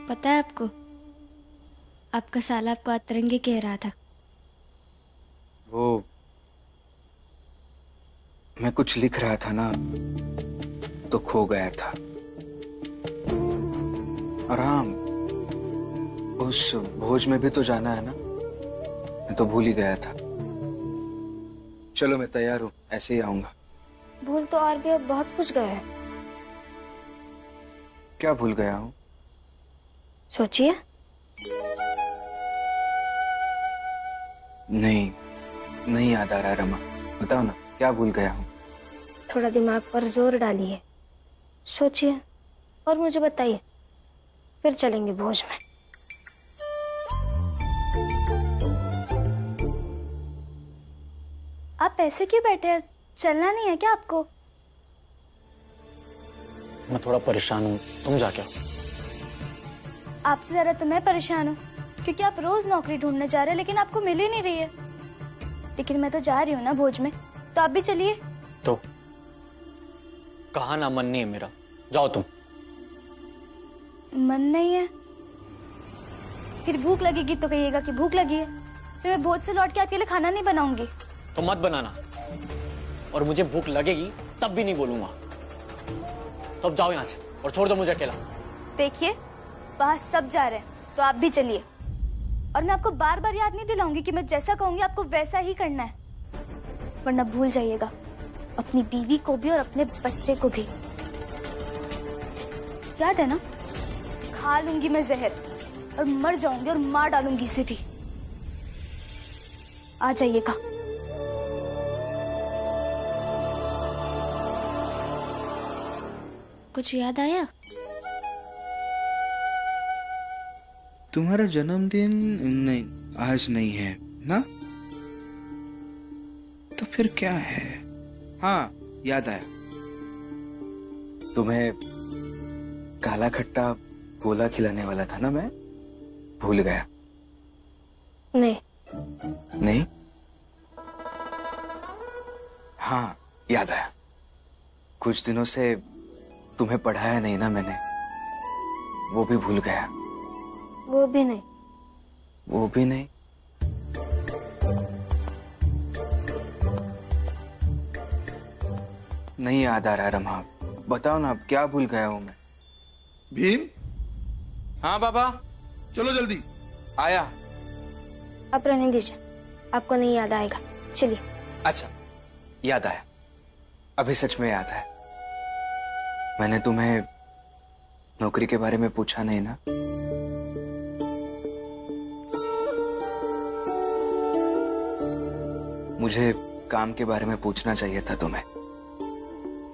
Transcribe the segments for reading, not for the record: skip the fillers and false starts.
पता है आपको, आपका साला आपको अतरंगी कह रहा था। वो मैं कुछ लिख रहा था ना, तो खो गया था। और हाँ, उस भोज में भी तो जाना है ना, मैं तो भूल ही गया था। चलो मैं तैयार हूँ, ऐसे ही आऊंगा। भूल तो और भी बहुत कुछ गए हैं। क्या भूल गया हूँ? सोचिए। नहीं याद आ रहा रमा, बताओ ना क्या भूल गया हूँ। थोड़ा दिमाग पर जोर डालिए, सोचिए और मुझे बताइए, फिर चलेंगे भोज में। आप ऐसे क्यों बैठे हैं? चलना नहीं है क्या आपको? मैं थोड़ा परेशान हूँ, तुम जा क्या? आपसे ज्यादा तो मैं परेशान हूँ, क्योंकि आप रोज नौकरी ढूंढने जा रहे हैं लेकिन आपको मिल ही नहीं रही है। लेकिन मैं तो जा रही हूँ ना भोज में, तो आप भी चलिए। तो कहा ना, मन नहीं है मेरा, जाओ तुम। मन नहीं है? फिर भूख लगेगी तो कहिएगा कि भूख लगी है, फिर मैं भोज से लौट के आपके लिए खाना नहीं बनाऊंगी। तो मत बनाना, और मुझे भूख लगेगी तब भी नहीं बोलूंगा। तो अब जाओ यहाँ से और छोड़ दो मुझे अकेला। देखिए, बाहर सब जा रहे हैं तो आप भी चलिए, और मैं आपको बार बार याद नहीं दिलाऊंगी कि मैं जैसा कहूंगी आपको वैसा ही करना है, वरना भूल जाइएगा अपनी बीवी को भी और अपने बच्चे को भी। याद है ना, खा लूंगी मैं जहर और मर जाऊंगी और मार डालूंगी इसे भी। आ जाइएगा। कुछ याद आया? तुम्हारा जन्मदिन नहीं, आज नहीं है ना? तो फिर क्या है? हाँ, याद आया। तुम्हें काला खट्टा गोला खिलाने वाला था ना, मैं भूल गया। नहीं? हाँ, याद आया। कुछ दिनों से तुम्हें पढ़ाया नहीं ना मैंने, वो भी भूल गया। वो भी नहीं? नहीं याद आ रहा रमा, बताओ ना अब क्या भूल गया हूं मैं। भीम, हाँ बाबा। चलो जल्दी। आया। आप रहने दीजिए, आपको नहीं याद आएगा, चलिए। अच्छा, याद आया, अभी सच में याद है। मैंने तुम्हें नौकरी के बारे में पूछा नहीं ना? मुझे काम के बारे में पूछना चाहिए था तुम्हें।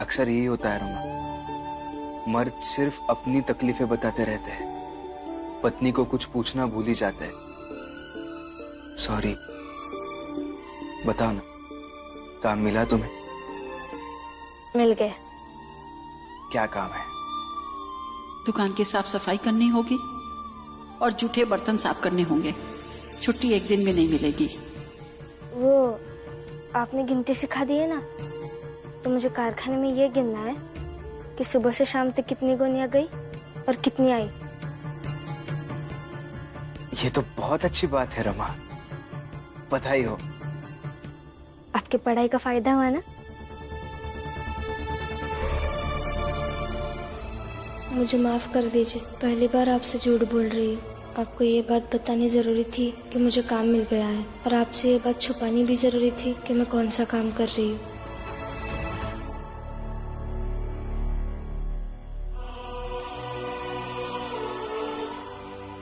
अक्सर यही होता है रोमा, मर्द सिर्फ अपनी तकलीफें बताते रहते हैं, पत्नी को कुछ पूछना भूल ही जाते हैं। सॉरी। बताओ ना, काम मिला तुम्हें? मिल गया। क्या काम है? दुकान की साफ सफाई करनी होगी और जूठे बर्तन साफ करने होंगे। छुट्टी एक दिन में नहीं मिलेगी। वो आपने गिनती सिखा दी है ना, तो मुझे कारखाने में ये गिनना है कि सुबह से शाम तक कितनी गोनियां गई और कितनी आई। ये तो बहुत अच्छी बात है रमा, बधाई हो। आपकी पढ़ाई का फायदा हुआ ना? मुझे माफ कर दीजिए, पहली बार आपसे झूठ बोल रही हूँ। आपको ये बात बतानी जरूरी थी कि मुझे काम मिल गया है, और आपसे ये बात छुपानी भी जरूरी थी कि मैं कौन सा काम कर रही हूँ।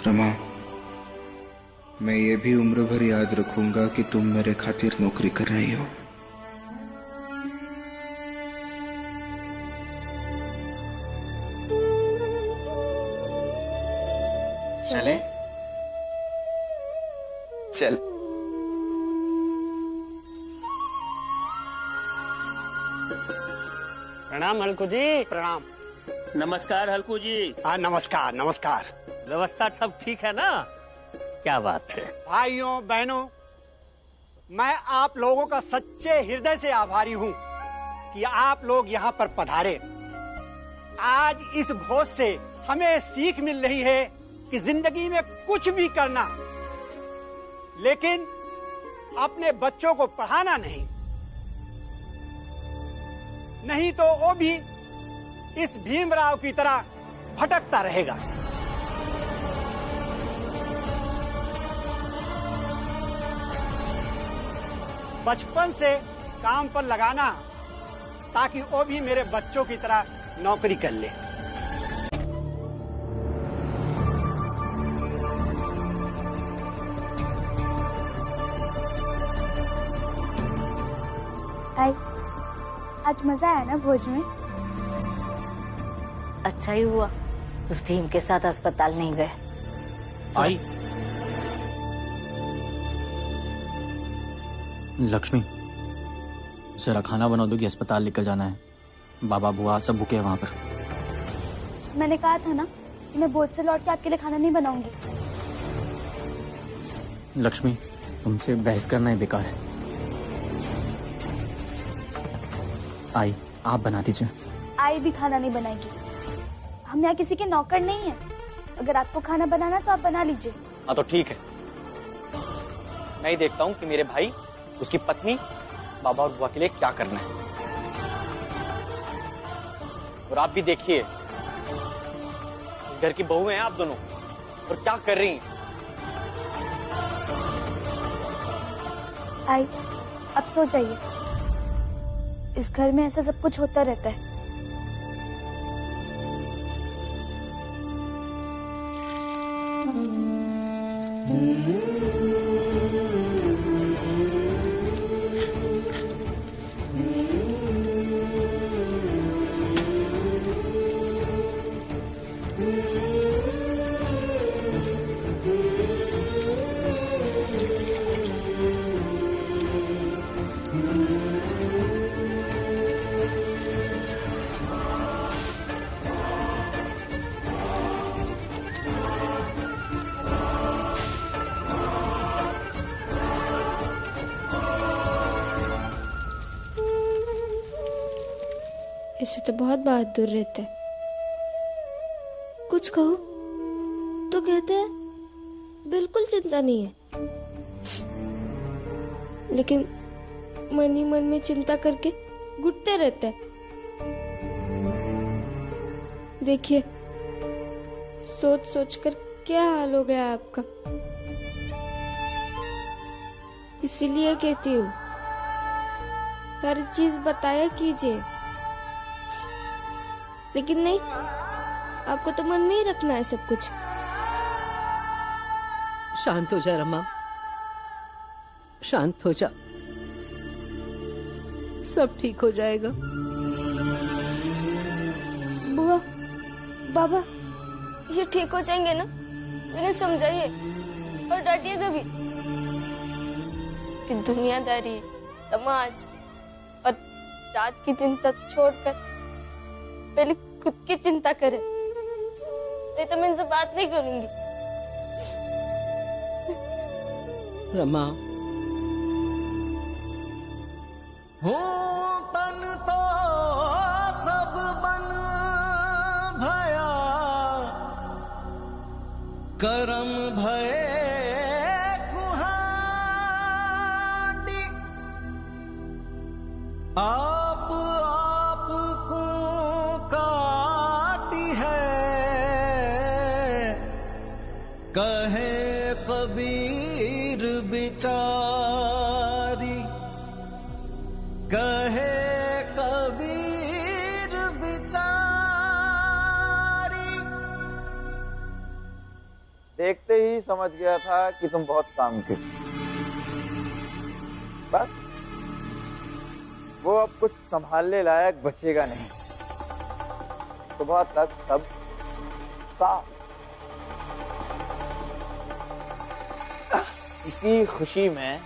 रमा, मैं ये भी उम्र भर याद रखूंगा कि तुम मेरे खातिर नौकरी कर रही हो। चले? चल। प्रणाम हल्कू जी। प्रणाम। नमस्कार हल्कू जी। हाँ, नमस्कार नमस्कार। व्यवस्था सब ठीक है ना? क्या बात है। भाइयों बहनों, मैं आप लोगों का सच्चे हृदय से आभारी हूँ कि आप लोग यहाँ पर पधारे। आज इस भोज से हमें सीख मिल रही है कि जिंदगी में कुछ भी करना, लेकिन अपने बच्चों को पढ़ाना नहीं, नहीं तो वो भी इस भीमराव की तरह भटकता रहेगा। बचपन से काम पर लगाना ताकि वो भी मेरे बच्चों की तरह नौकरी कर ले। आई, आज मजा आया ना भोज में? अच्छा ही हुआ उस भीम के साथ अस्पताल नहीं गए। आई लक्ष्मी, जरा खाना बना दो कि अस्पताल लेकर जाना है। बाबा बुआ सब भूखे हैं वहां पर। मैंने कहा था ना कि मैं भोज से लौट के आपके लिए खाना नहीं बनाऊंगी। लक्ष्मी, तुमसे बहस करना ही बेकार है। आई, आप बना दीजिए। आई भी खाना नहीं बनाएगी। हम यहाँ किसी के नौकर नहीं हैं। अगर आपको खाना बनाना तो आप बना लीजिए। हाँ तो ठीक है, मैं ही देखता हूँ कि मेरे भाई, उसकी पत्नी, बाबा और बुआ के लिए क्या करना है। और आप भी देखिए, इस घर की बहू हैं आप दोनों, और क्या कर रही हैं। आई, अब सो जाइए। इस घर में ऐसा सब कुछ होता रहता है। ऐसे तो बहुत बहादुर रहते हैं। कुछ कहो तो कहते हैं बिल्कुल चिंता नहीं है, लेकिन मन ही मन में चिंता करके घुटते रहते हैं। देखिए, सोच सोच कर क्या हाल हो गया आपका। इसीलिए कहती हूँ, हर चीज बताया कीजिए, लेकिन नहीं, आपको तो मन में ही रखना है सब कुछ। शांत हो जा रमा, शांत हो जा, सब ठीक हो जाएगा। बुआ, बाबा, ये ठीक हो जाएंगे ना? उन्हें समझाइए और डांटिएगा भी कि दुनियादारी, समाज और जात की चिंता छोड़कर पहले खुद की चिंता करे, नहीं तो मैं इनसे बात नहीं करूंगी। रमा, हो तन तो सब बन भया, करम भये कुहाड़ी, आप को काटी है, कहे कबीर बिचारी, कहे कबीर बिचारी। देखते ही समझ गया था कि तुम बहुत काम के। बस वो अब कुछ संभालने लायक बचेगा नहीं। सुबह तक सब साफ। इसी खुशी में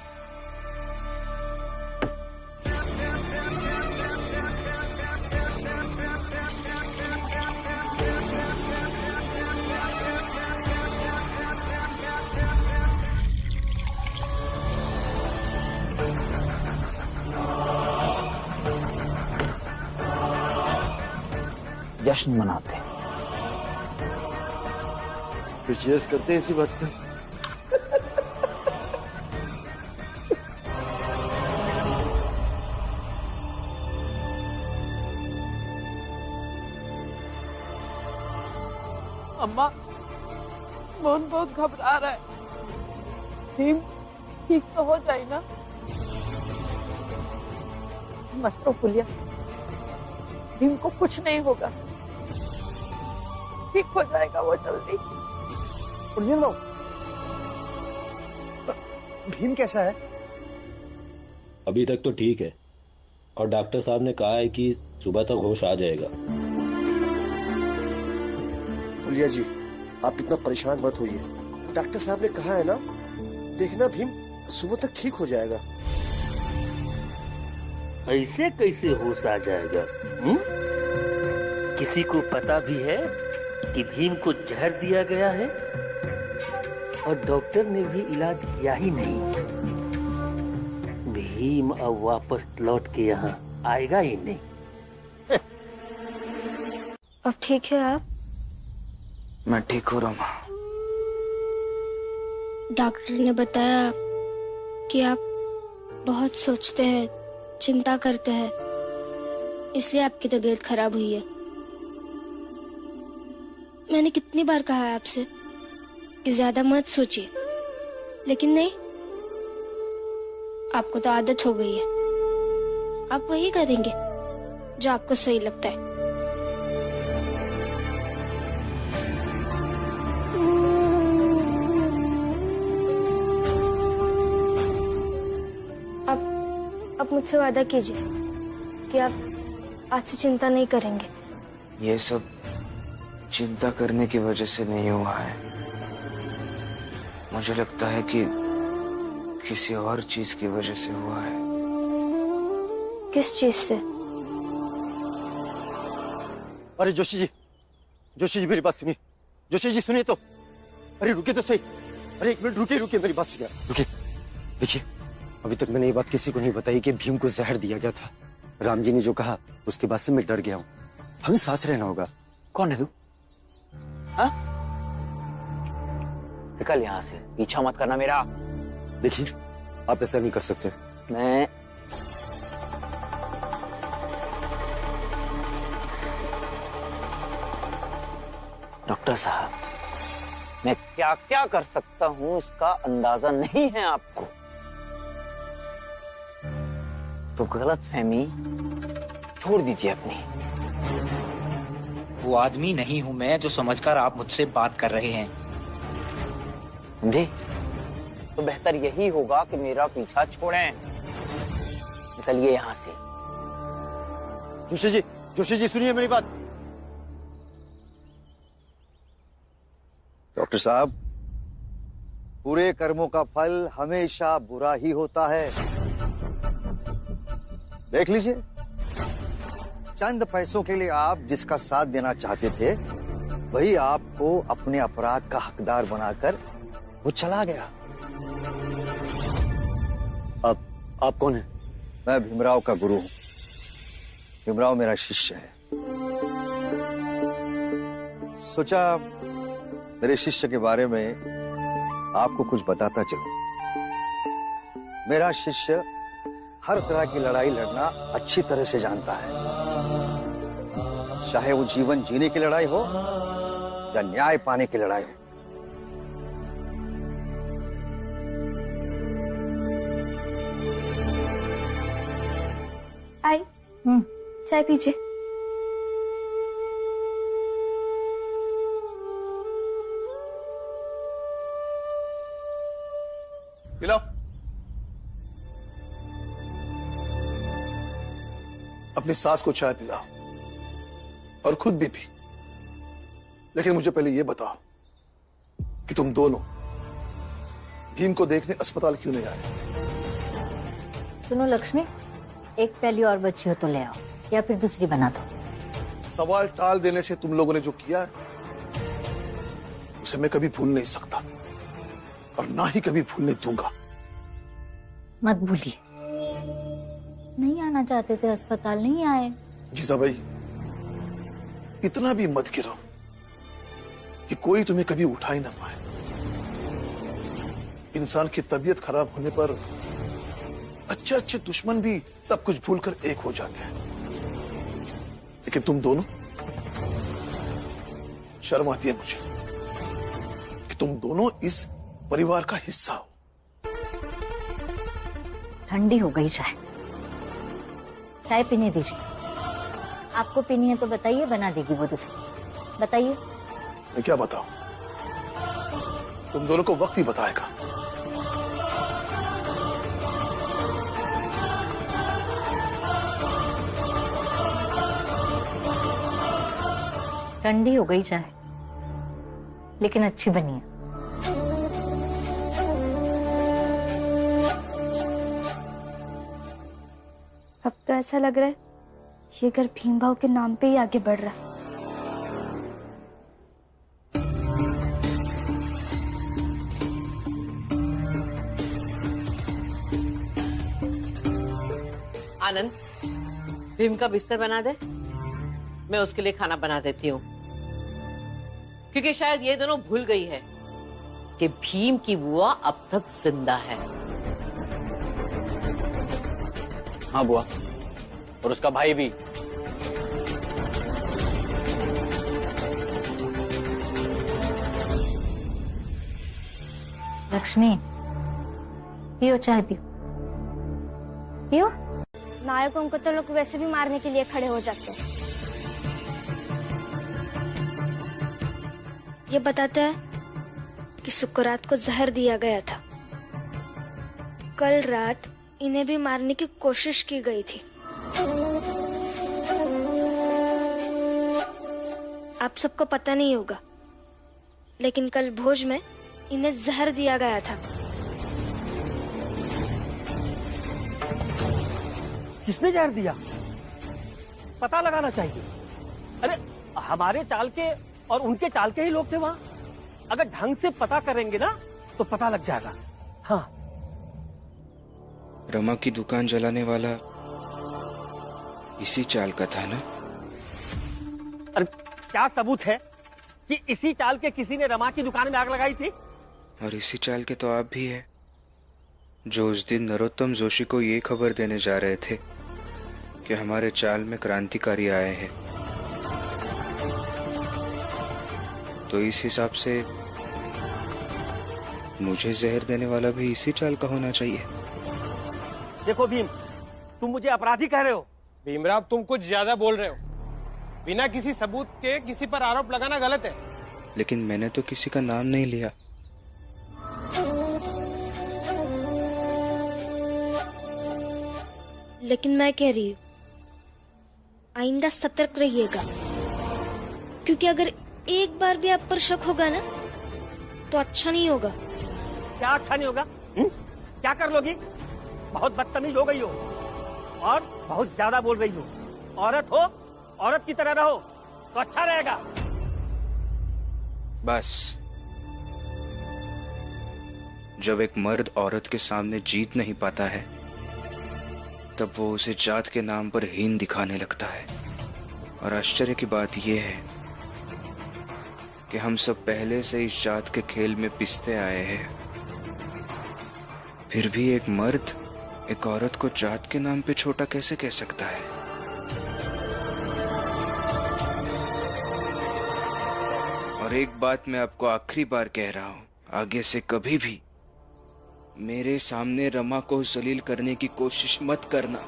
जश्न मनाते हैं। फिर चीयर्स करते हैं इसी बात पर। अम्मा, मोहन बहुत घबरा रहा है। भीम ठीक तो हो जाए ना? मत रो पुलिया, भीम को कुछ नहीं होगा, ठीक हो जाएगा वो जल्दी। पुलिया, भीम कैसा है? अभी तक तो ठीक है, और डॉक्टर साहब ने कहा है कि सुबह तक होश आ जाएगा। पुलिया जी, आप इतना परेशान मत होइए। डॉक्टर साहब ने कहा है ना, देखना भीम सुबह तक ठीक हो जाएगा। ऐसे कैसे होश आ जाएगा? किसी को पता भी है कि भीम को जहर दिया गया है? और डॉक्टर ने भी इलाज किया ही नहीं। भीम अब वापस लौट के यहाँ आएगा ही नहीं। अब ठीक है आप? मैं ठीक हूँ रोमा। डॉक्टर ने बताया कि आप बहुत सोचते हैं, चिंता करते हैं, इसलिए आपकी तबीयत खराब हुई है। मैंने कितनी बार कहा है आपसे कि ज्यादा मत सोचिए, लेकिन नहीं, आपको तो आदत हो गई है। आप वही करेंगे जो आपको सही लगता है। आप मुझसे वादा कीजिए कि आप आज से चिंता नहीं करेंगे। ये सब चिंता करने की वजह से नहीं हुआ है। मुझे लगता है कि किसी और चीज की वजह से हुआ है। किस चीज से? अरे जोशी जी मेरी बात सुनिए। जोशी जी सुनिए तो। अरे रुके तो सही। अरे एक मिनट रुकिए, मेरी बात सुनिए। रुकिए, देखिए अभी तक मैंने ये बात किसी को नहीं बताई कि भीम को जहर दिया गया था। राम जी ने जो कहा उसके बाद से मैं डर गया हूँ। हमें साथ रहना होगा। कौन है तू? हाँ? निकल यहाँ से, पीछा मत करना मेरा। देखिए आप ऐसा नहीं कर सकते। मैं डॉक्टर साहब, मैं क्या क्या कर सकता हूँ उसका अंदाजा नहीं है आपको। तो गलतफहमी छोड़ दीजिए अपनी। वो आदमी नहीं हूं मैं जो समझकर आप मुझसे बात कर रहे हैं। समझे? तो बेहतर यही होगा कि मेरा पीछा छोड़ें। निकलिए यहाँ से। जोशी जी सुनिए मेरी बात। डॉक्टर साहब, बुरे कर्मों का फल हमेशा बुरा ही होता है। देख लीजिए, चंद पैसों के लिए आप जिसका साथ देना चाहते थे, वही आपको अपने अपराध का हकदार बनाकर वो चला गया। आप कौन हैं? मैं भीमराव का गुरु हूं। भीमराव मेरा शिष्य है। सोचा मेरे शिष्य के बारे में आपको कुछ बताता चलूं। मेरा शिष्य हर तरह की लड़ाई लड़ना अच्छी तरह से जानता है, चाहे वो जीवन जीने की लड़ाई हो या न्याय पाने की लड़ाई हो। आई, चाय पीजिए। पिलाओ। अपनी सास को चाय पिलाओ और खुद भी पी। लेकिन मुझे पहले ये बताओ कि तुम दोनों भीम को देखने अस्पताल क्यों नहीं आए? सुनो लक्ष्मी, एक प्याली और बची हो तो ले आओ, या फिर दूसरी बना दो। सवाल टाल देने से तुम लोगों ने जो किया है उसे मैं कभी भूल नहीं सकता और ना ही कभी भूलने दूंगा। मत भूलिए, नहीं आना चाहते थे अस्पताल, नहीं आए। जीजा भाई, इतना भी मत गिरो। कि कोई तुम्हें कभी उठा ही ना पाए। इंसान की तबीयत खराब होने पर अच्छे अच्छे दुश्मन भी सब कुछ भूलकर एक हो जाते हैं, लेकिन तुम दोनों, शर्म आती है मुझे कि तुम दोनों इस परिवार का हिस्सा हो। ठंडी हो गई चाय, चाय पीने दीजिए। आपको पीनी है तो बताइए, बना देगी वो दूसरी। बताइए। मैं क्या बताऊं, तुम दोनों को वक्त ही बताएगा। ठंडी हो गई चाय, लेकिन अच्छी बनी है। अब तो ऐसा लग रहा है ये घर भीम भाव के नाम पे ही आगे बढ़ रहा है। आनंद, भीम का बिस्तर बना दे, मैं उसके लिए खाना बना देती हूँ। क्योंकि शायद ये दोनों भूल गई है कि भीम की बुआ अब तक जिंदा है। हाँ बुआ, और उसका भाई भी। लक्ष्मी, पियो चाय, पियो पियो। नायकों को तो लोग वैसे भी मारने के लिए खड़े हो जाते हैं। ये बताते हैं कि शुक्ररात को जहर दिया गया था। कल रात इन्हें भी मारने की कोशिश की गई थी। आप सबको पता नहीं होगा, लेकिन कल भोज में इन्हें जहर दिया गया था। किसने जहर दिया? पता लगाना चाहिए। अरे हमारे चाल के और उनके चाल के ही लोग थे वहाँ। अगर ढंग से पता करेंगे ना तो पता लग जाएगा। हाँ, रमा की दुकान जलाने वाला इसी चाल का था ना? अरे क्या सबूत है कि इसी चाल के किसी ने रमा की दुकान में आग लगाई थी? और इसी चाल के तो आप भी है, जो उस दिन नरोत्तम जोशी को ये खबर देने जा रहे थे कि हमारे चाल में क्रांतिकारी आए हैं। तो इस हिसाब से मुझे जहर देने वाला भी इसी चाल का होना चाहिए। देखो भीम, तुम मुझे अपराधी कह रहे हो। भीमराव, तुम कुछ ज्यादा बोल रहे हो। बिना किसी सबूत के किसी पर आरोप लगाना गलत है। लेकिन मैंने तो किसी का नाम नहीं लिया। लेकिन मैं कह रही हूँ, आइंदा सतर्क रहिएगा, क्योंकि अगर एक बार भी आप पर शक होगा ना तो अच्छा नहीं होगा। क्या अच्छा नहीं होगा? क्या कर लोगी? बहुत बदतमीज हो गई हो और बहुत ज्यादा बोल रही हो। औरत हो, औरत की तरह रहो तो अच्छा रहेगा। बस, जब एक मर्द औरत के सामने जीत नहीं पाता है तब वो उसे जात के नाम पर हीन दिखाने लगता है। और आश्चर्य की बात यह है कि हम सब पहले से इस जात के खेल में पिसते आए हैं, फिर भी एक मर्द एक औरत को जात के नाम पे छोटा कैसे कह सकता है? और एक बात मैं आपको आखिरी बार कह रहा हूं, आगे से कभी भी मेरे सामने रमा को जलील करने की कोशिश मत करना।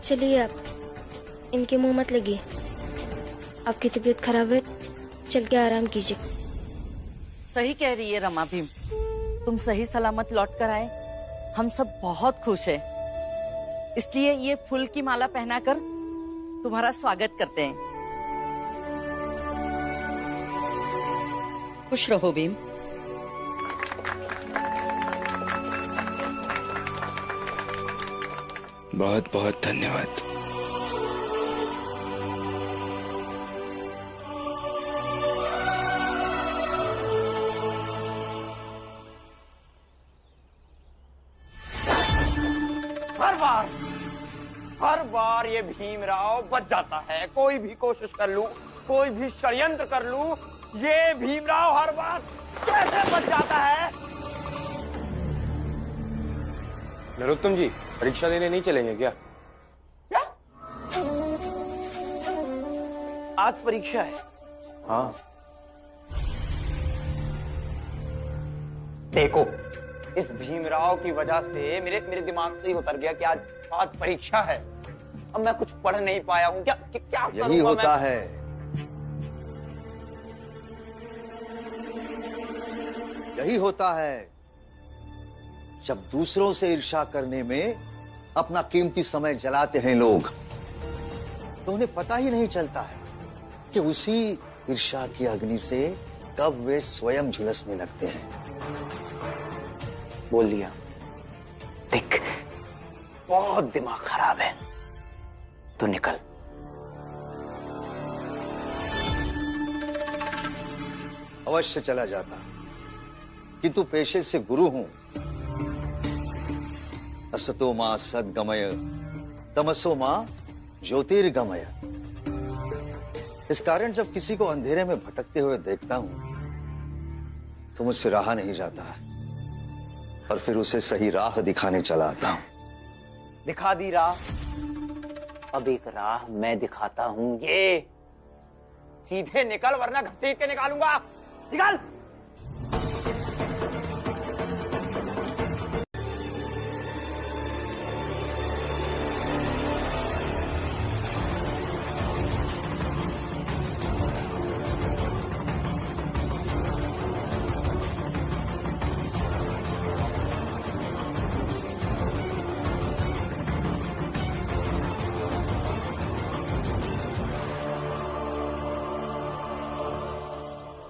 चलिए, आप इनके मुंह मत लगिए। आपकी तबीयत खराब है, चल के आराम कीजिए। सही कह रही है रमा भीम, तुम सही सलामत लौट कर आए, हम सब बहुत खुश हैं। इसलिए ये फूल की माला पहनाकर तुम्हारा स्वागत करते हैं। खुश रहो भीम। बहुत बहुत धन्यवाद। हर बार हर बार ये भीमराव बच जाता है। कोई भी कोशिश कर लूं, कोई भी षड्यंत्र कर लूं, ये भीमराव हर बार कैसे बच जाता है? नरोत्तम जी, परीक्षा देने नहीं चलेंगे क्या? आज परीक्षा है? हाँ। देखो, इस भीमराव की वजह से मेरे दिमाग से ही उतर गया कि आज परीक्षा है। अब मैं कुछ पढ़ नहीं पाया हूँ। क्या यही होता है। यही होता है जब दूसरों से ईर्ष्या करने में अपना कीमती समय जलाते हैं लोग, तो उन्हें पता ही नहीं चलता है कि उसी ईर्ष्या की अग्नि से कब वे स्वयं झुलसने लगते हैं। बोल लिया। देख, बहुत दिमाग खराब है, तो निकल। अवश्य चला जाता, किंतु पेशे से गुरु हूं। असतो मां सद्गमय, तमसो मां ज्योतिर्गमय। इस कारण जब किसी को अंधेरे में भटकते हुए देखता हूं तो मुझसे रहा नहीं जाता और फिर उसे सही राह दिखाने चला आता हूं। दिखा दी राह, अब एक राह मैं दिखाता हूं। ये सीधे निकल, वरना घसीट के निकालूंगा। निकल।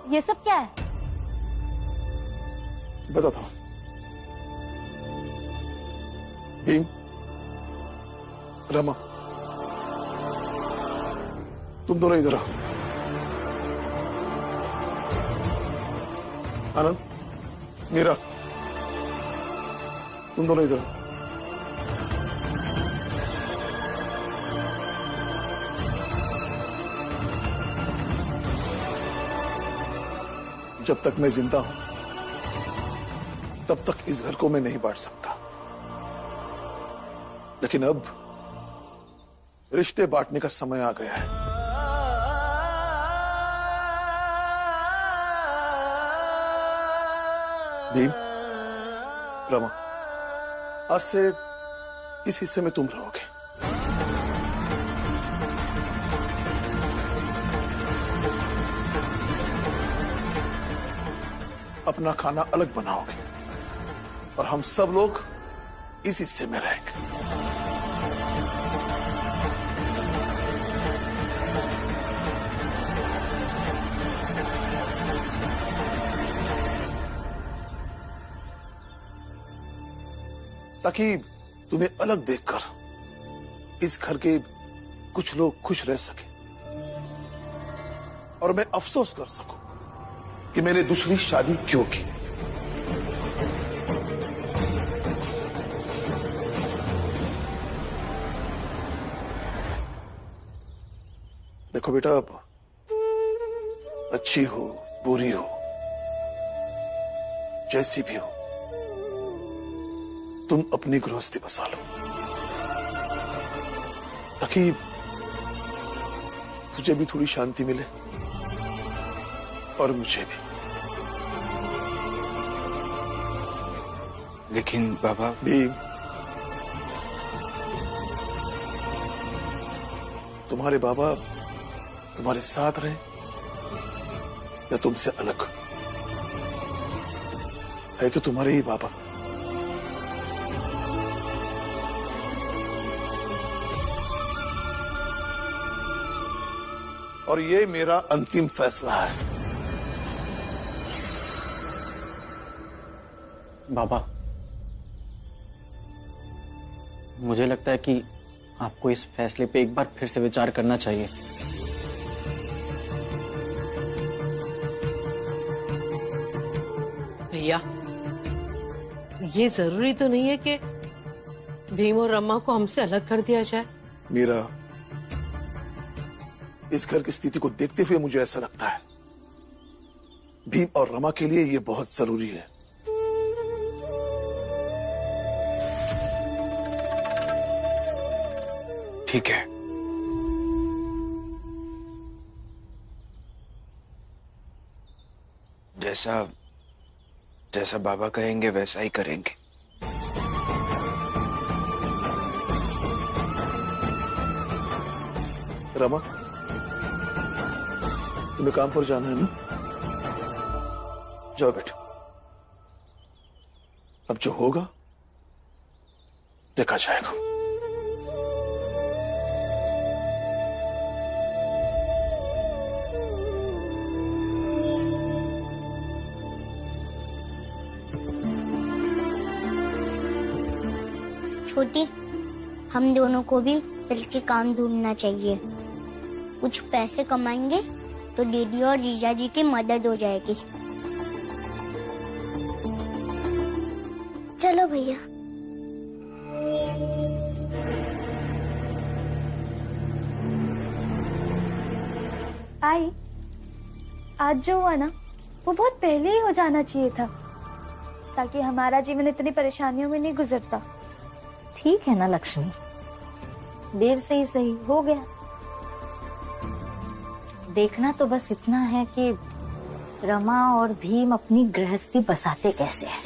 ये सब क्या है? बताता हूं। भीम, रमा, तुम दोनों इधर आओ। आनंद, मीरा, तुम दोनों इधर आओ। जब तक मैं जिंदा हूं तब तक इस घर को मैं नहीं बांट सकता, लेकिन अब रिश्ते बांटने का समय आ गया है। भीम, रमा, आज से इस हिस्से में तुम रहोगे। अपना खाना अलग बनाओगे और हम सब लोग इस हिस्से में रहेंगे। ताकि तुम्हें अलग देखकर इस घर के कुछ लोग खुश रह सके और मैं अफसोस कर सकूं कि मैंने दूसरी शादी क्यों की। देखो बेटा, अब अच्छी हो बुरी हो जैसी भी हो, तुम अपनी गृहस्थी बसा लो ताकि तुझे भी थोड़ी शांति मिले और मुझे भी। लेकिन बाबा। भीम, तुम्हारे बाबा तुम्हारे साथ रहे या तुमसे अलग, है तो तुम्हारे ही बाबा। और ये मेरा अंतिम फैसला है। बाबा, मुझे लगता है कि आपको इस फैसले पे एक बार फिर से विचार करना चाहिए। भैया, ये जरूरी तो नहीं है कि भीम और रमा को हमसे अलग कर दिया जाए। मीरा, इस घर की स्थिति को देखते हुए मुझे ऐसा लगता है भीम और रमा के लिए यह बहुत जरूरी है। ठीक है। जैसा जैसा बाबा कहेंगे वैसा ही करेंगे। रमा, तुम्हें काम पर जाना है ना? जाओ बेटा, अब जो होगा देखा जाएगा। छोटी, हम दोनों को भी मिलकर काम ढूंढना चाहिए। कुछ पैसे कमाएंगे तो दीदी और जीजा जी की मदद हो जाएगी। चलो भैया। आई, आज जो हुआ ना वो बहुत पहले ही हो जाना चाहिए था, ताकि हमारा जीवन इतनी परेशानियों में नहीं गुजरता। ठीक है ना लक्ष्मी, देर से ही सही हो गया। देखना तो बस इतना है कि रमा और भीम अपनी गृहस्थी बसाते कैसे हैं।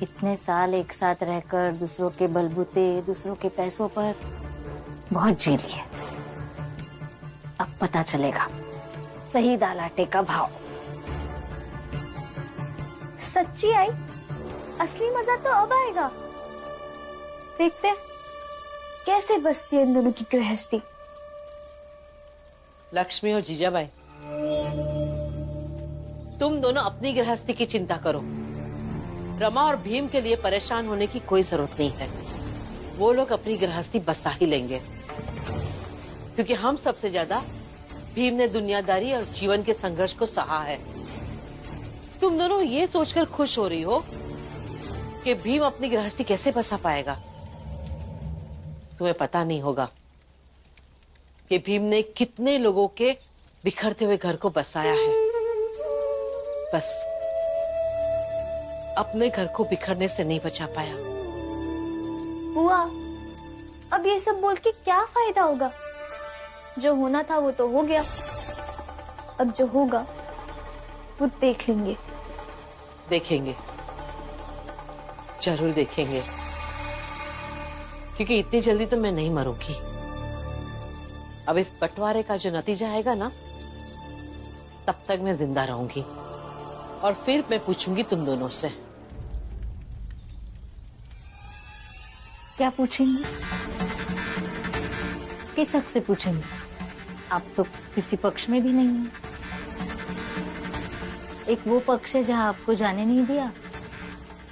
इतने साल एक साथ रहकर दूसरों के बलबूते, दूसरों के पैसों पर बहुत जी लिए। अब पता चलेगा सही दाल आटे का भाव। सच्ची आई, असली मजा तो अब आएगा। देखते हैं कैसे बसती है इन दोनों की गृहस्थी। लक्ष्मी और जीजाबाई, तुम दोनों अपनी गृहस्थी की चिंता करो। रमा और भीम के लिए परेशान होने की कोई जरूरत नहीं है। वो लोग अपनी गृहस्थी बसा ही लेंगे, क्योंकि हम सबसे ज्यादा भीम ने दुनियादारी और जीवन के संघर्ष को सहा है। तुम दोनों ये सोचकर खुश हो रही हो कि भीम अपनी गृहस्थी कैसे बसा पाएगा। तुम्हें पता नहीं होगा कि भीम ने कितने लोगों के बिखरते हुए घर को बसाया है। बस अपने घर को बिखरने से नहीं बचा पाया। बुआ, अब ये सब बोल के क्या फायदा होगा? जो होना था वो तो हो गया, अब जो होगा वो देख लेंगे। देखेंगे, जरूर देखेंगे, क्योंकि इतनी जल्दी तो मैं नहीं मरूंगी। अब इस बंटवारे का जो नतीजा आएगा ना, तब तक मैं जिंदा रहूंगी और फिर मैं पूछूंगी तुम दोनों से। क्या पूछेंगी? किस हक से पूछेंगी? आप तो किसी पक्ष में भी नहीं है। एक वो पक्ष है जहां आपको जाने नहीं दिया,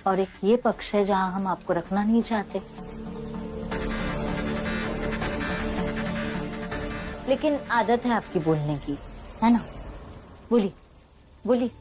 और एक ये पक्ष है जहां हम आपको रखना नहीं चाहते। लेकिन आदत है आपकी बोलने की, है ना? बोली बोली।